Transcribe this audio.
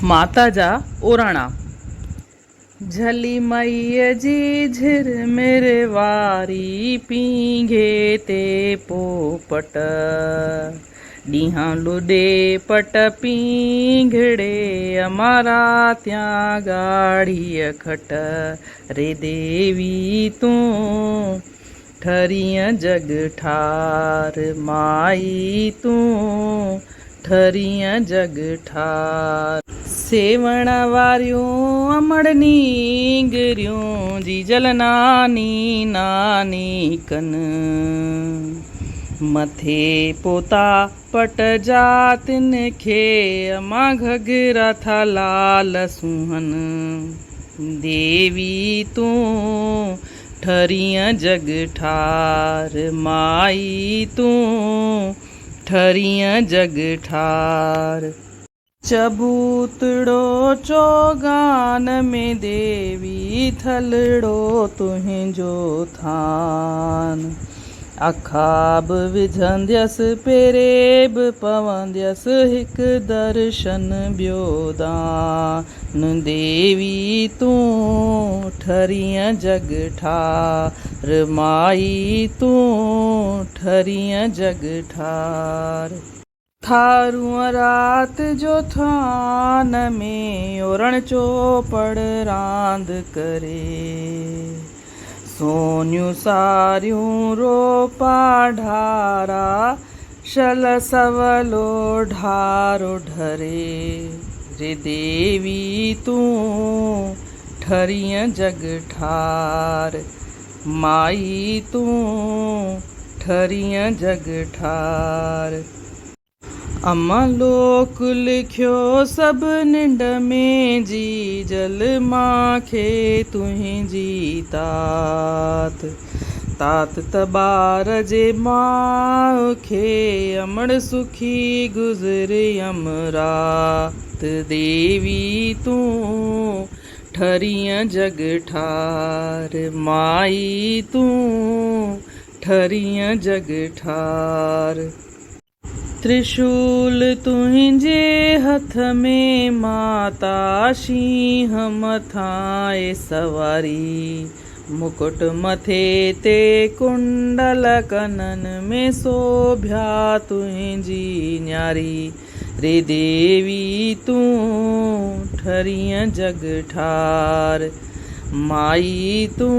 माता जा ओराणा। झली मई जी झिर मेरे वारी पींघे ते पोपट ॾींहं लुॾे पट पींघड़े अमारा त्या गाड़ी खट रे देवी तूं ठरिय जग ठार माई तूं ठरिय जग ठार। सेवण वारियूं अमड़नी गिरियूं जी जल नानी नानी कन मथे पोता पट जातिन खे अमा घघरा था लाल सुहन देवी तूं ठरिय जग ठार माई तूं ठरिय जग ठार। चबूतड़ो चौगान में देवी थलड़ो तुहिंजो थान अखाब विझंदस पेरेब पवंदस हिक दर्शन ब्योदान देवी तूं ठरिय जग ठार माई तूं ठरिय जग ठार। थारूं रात जो थान में ओरण चोपड़ रांद करे सोनियूं सारियूं रोपा ढारा शल सवलो ढारो ढरे रे देवी तूं ठरिय जग ठार माई तूं ठरिय जग ठार। अमा लोक लिखियो सब निंड में जी जल मांखे तुहिंजी तात तात तबार जे माँ खे अमड़ सुखी गुज़रे अमरात देवी तूं ठरिय जग ठार माई तूं ठरिय जग ठार। त्रिशूल तुहिंजे हथ में माता शींह मथाए सवारी मुकुट मथे ते कुंडल कनन में शोभ्या तुहिंजी न्यारी रे देवी तूं ठरिय जग ठार माई तूं